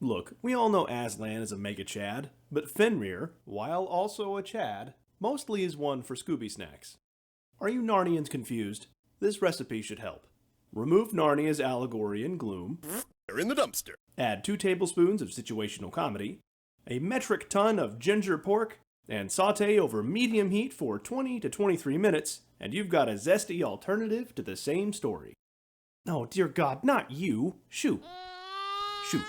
Look, we all know Aslan is a mega Chad, but Fenrir, while also a Chad, mostly is one for Scooby snacks. Are you Narnians confused? This recipe should help. Remove Narnia's allegory and gloom. They're in the dumpster. Add 2 tablespoons of situational comedy, a metric ton of ginger pork, and saute over medium heat for 20 to 23 minutes, and you've got a zesty alternative to the same story. Oh, dear God, not you. Shoo. Shoo.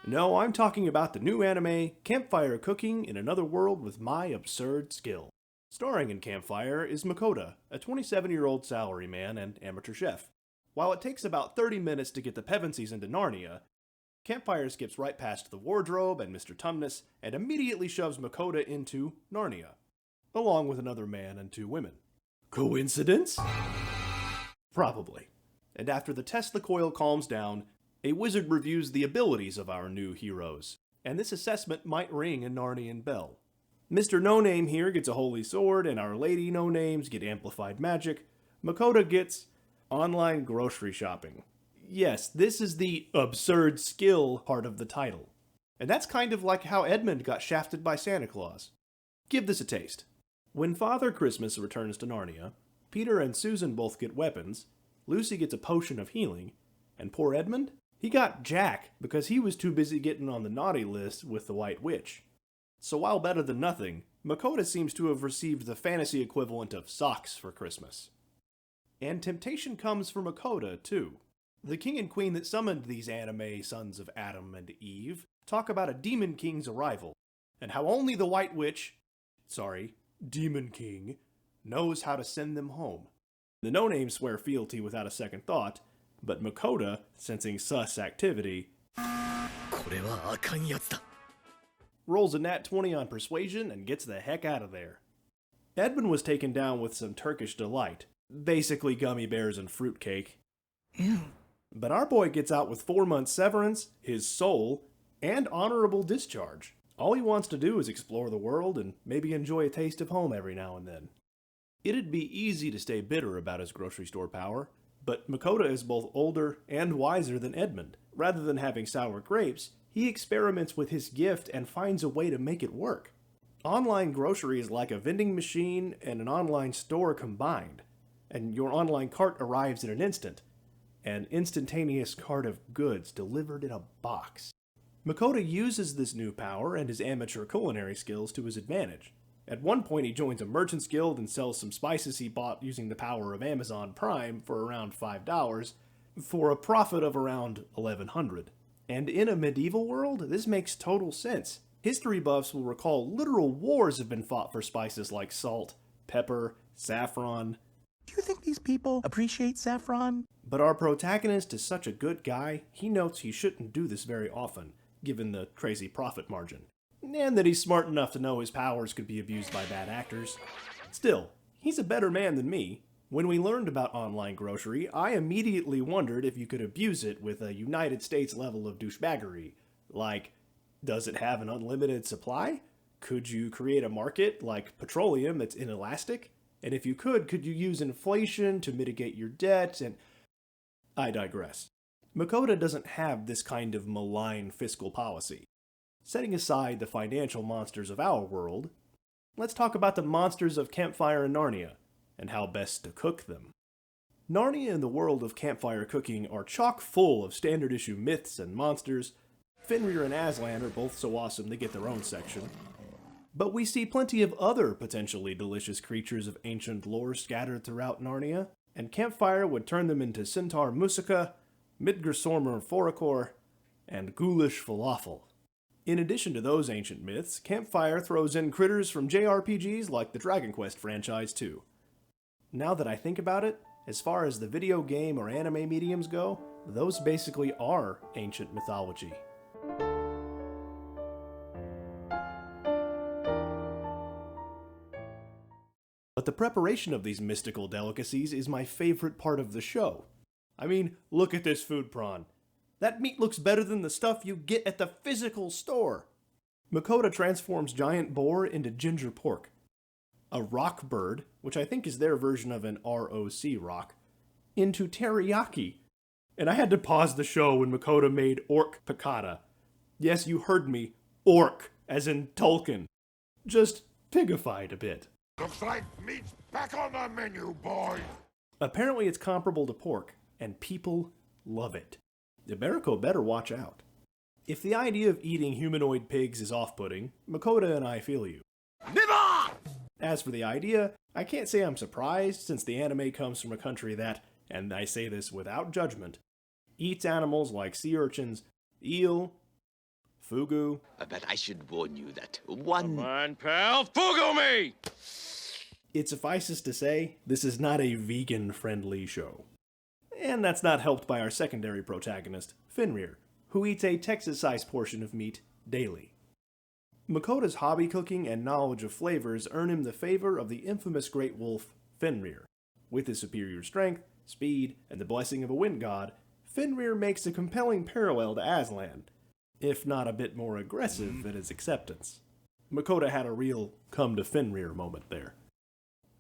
No, I'm talking about the new anime, Campfire Cooking in Another World with My Absurd Skill. Starring in Campfire is Mukouda, a 27-year-old salaryman and amateur chef. While it takes about 30 minutes to get the Pevensies into Narnia, Campfire skips right past the wardrobe and Mr. Tumnus and immediately shoves Mukouda into Narnia, along with another man and 2 women. Coincidence? Probably. And after the Tesla coil calms down, a wizard reviews the abilities of our new heroes, and this assessment might ring a Narnian bell. Mr. No-Name here gets a holy sword, and our Lady No-Names get amplified magic. Mukouda gets online grocery shopping. Yes, this is the absurd skill part of the title. And that's kind of like how Edmund got shafted by Santa Claus. Give this a taste. When Father Christmas returns to Narnia, Peter and Susan both get weapons, Lucy gets a potion of healing, and poor Edmund? He got Jack because he was too busy getting on the naughty list with the White Witch. So while better than nothing, Mukouda seems to have received the fantasy equivalent of socks for Christmas. And temptation comes for Mukouda, too. The king and queen that summoned these anime sons of Adam and Eve talk about a demon king's arrival, and how only the White Witch, Demon King, knows how to send them home. The No-Names swear fealty without a second thought, but Mukouda, sensing sus activity, rolls a nat 20 on persuasion and gets the heck out of there. Edmund was taken down with some Turkish delight, basically gummy bears and fruitcake. Ew. But our boy gets out with 4 months severance, his soul, and honorable discharge. All he wants to do is explore the world and maybe enjoy a taste of home every now and then. It'd be easy to stay bitter about his grocery store power, but Mukouda is both older and wiser than Edmund. Rather than having sour grapes, he experiments with his gift and finds a way to make it work. Online grocery is like a vending machine and an online store combined, and your online cart arrives in an instant. An instantaneous cart of goods delivered in a box. Mukouda uses this new power and his amateur culinary skills to his advantage. At one point he joins a merchant's guild and sells some spices he bought using the power of Amazon Prime for around $5, for a profit of around $1,100. And in a medieval world, this makes total sense. History buffs will recall literal wars have been fought for spices like salt, pepper, saffron. Do you think these people appreciate saffron? But our protagonist is such a good guy, he notes he shouldn't do this very often, given the crazy profit margin. And that he's smart enough to know his powers could be abused by bad actors. Still, he's a better man than me. When we learned about online grocery, I immediately wondered if you could abuse it with a United States level of douchebaggery. Like, does it have an unlimited supply? Could you create a market like petroleum that's inelastic? And if you could you use inflation to mitigate your debt? And I digress. Mukouda doesn't have this kind of malign fiscal policy. Setting aside the financial monsters of our world, let's talk about the monsters of Campfire and Narnia, and how best to cook them. Narnia and the world of Campfire Cooking are chock full of standard issue myths and monsters. Fenrir and Aslan are both so awesome they get their own section. But we see plenty of other potentially delicious creatures of ancient lore scattered throughout Narnia, and Campfire would turn them into Centaur Musica, Midgardsormr Forakor, and Ghoulish Falafel. In addition to those ancient myths, Campfire throws in critters from JRPGs like the Dragon Quest franchise too. Now that I think about it, as far as the video game or anime mediums go, those basically are ancient mythology. But the preparation of these mystical delicacies is my favorite part of the show. I mean, look at this food prawn. That meat looks better than the stuff you get at the physical store. Mukouda transforms giant boar into ginger pork. A rock bird, which I think is their version of an ROC rock, into teriyaki. And I had to pause the show when Mukouda made orc piccata. Yes, you heard me. Orc, as in Tolkien. Just pigified a bit. Looks like meat's back on the menu, boy. Apparently it's comparable to pork, and people love it. Americo better watch out. If the idea of eating humanoid pigs is off-putting, Mukouda and I feel you. Never! As for the idea, I can't say I'm surprised since the anime comes from a country that, and I say this without judgment, eats animals like sea urchins, eel, fugu. But I should warn you that one... Come on, pal, fugu me! It suffices to say, this is not a vegan-friendly show. And that's not helped by our secondary protagonist, Fenrir, who eats a Texas-sized portion of meat daily. Mukouda's hobby cooking and knowledge of flavors earn him the favor of the infamous great wolf, Fenrir. With his superior strength, speed, and the blessing of a wind god, Fenrir makes a compelling parallel to Aslan, if not a bit more aggressive in his acceptance. Mukouda had a real come-to-Fenrir moment there.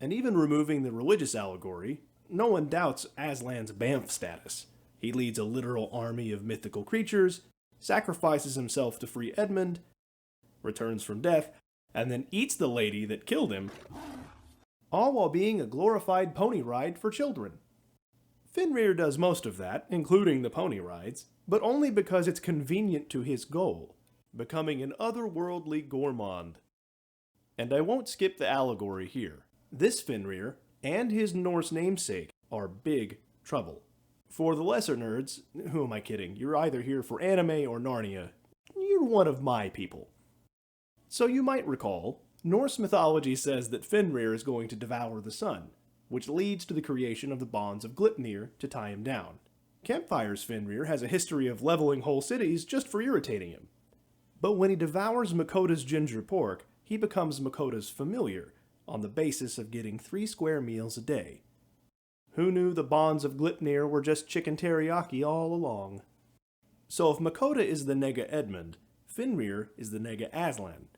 And even removing the religious allegory, no one doubts Aslan's Banff status. He leads a literal army of mythical creatures, sacrifices himself to free Edmund, returns from death, and then eats the lady that killed him, all while being a glorified pony ride for children. Fenrir does most of that, including the pony rides, but only because it's convenient to his goal, becoming an otherworldly gourmand. And I won't skip the allegory here. This Fenrir, and his Norse namesake, are big trouble. For the lesser nerds, who am I kidding, you're either here for anime or Narnia. You're one of my people. So you might recall, Norse mythology says that Fenrir is going to devour the sun, which leads to the creation of the bonds of Gleipnir to tie him down. Campfire's Fenrir has a history of leveling whole cities just for irritating him. But when he devours Mukouda's ginger pork, he becomes Mukouda's familiar, on the basis of getting 3 square meals a day. Who knew the bonds of Gleipnir were just chicken teriyaki all along? So if Mukouda is the Nega-Edmund, Fenrir is the Nega-Aslan.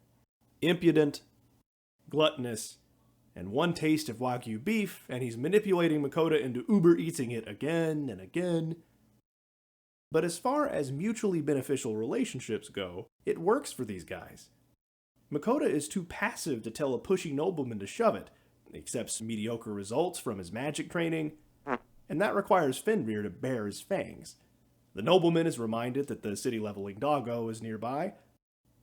Impudent, gluttonous, and one taste of Wagyu beef, and he's manipulating Mukouda into Uber-eating it again and again. But as far as mutually beneficial relationships go, it works for these guys. Mukouda is too passive to tell a pushy nobleman to shove it, accepts mediocre results from his magic training, and that requires Fenrir to bare his fangs. The nobleman is reminded that the city-leveling doggo is nearby,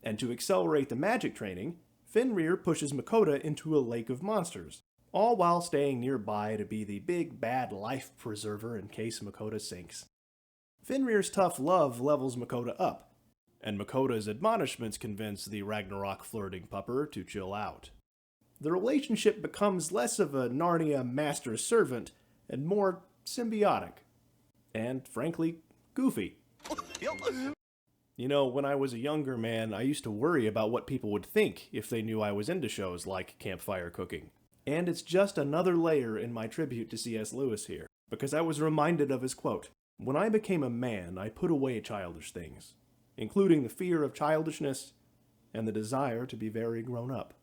and to accelerate the magic training, Fenrir pushes Mukouda into a lake of monsters, all while staying nearby to be the big bad life preserver in case Mukouda sinks. Fenrir's tough love levels Mukouda up, and Mukouda's admonishments convince the Ragnarok-flirting pupper to chill out. The relationship becomes less of a Narnia master-servant and more symbiotic, and frankly, goofy. You know, when I was a younger man, I used to worry about what people would think if they knew I was into shows like Campfire cooking. And it's just another layer in my tribute to C.S. Lewis here, because I was reminded of his quote, "When I became a man, I put away childish things, including the fear of childishness and the desire to be very grown up."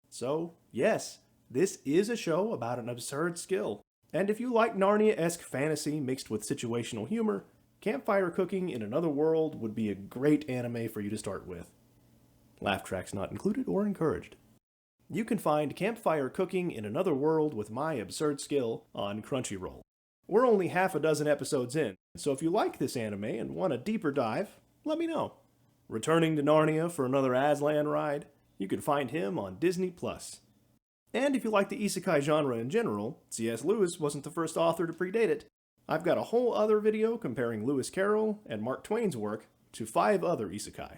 So, yes, this is a show about an absurd skill. And if you like Narnia-esque fantasy mixed with situational humor, Campfire Cooking in Another World would be a great anime for you to start with. Laugh tracks not included or encouraged. You can find Campfire Cooking in Another World with My Absurd Skill on Crunchyroll. We're only half a dozen episodes in, so if you like this anime and want a deeper dive, let me know. Returning to Narnia for another Aslan ride, you can find him on Disney+. And if you like the Isekai genre in general, C.S. Lewis wasn't the first author to predate it. I've got a whole other video comparing Lewis Carroll and Mark Twain's work to 5 other Isekai.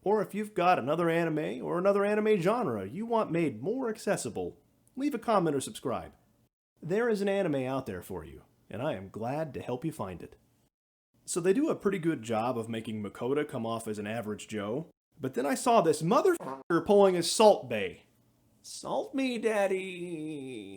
Or if you've got another anime or another anime genre you want made more accessible, leave a comment or subscribe. There is an anime out there for you, and I am glad to help you find it. So they do a pretty good job of making Mukouda come off as an average Joe, but then I saw this motherfucker pulling a Salt Bae. Salt me, daddy.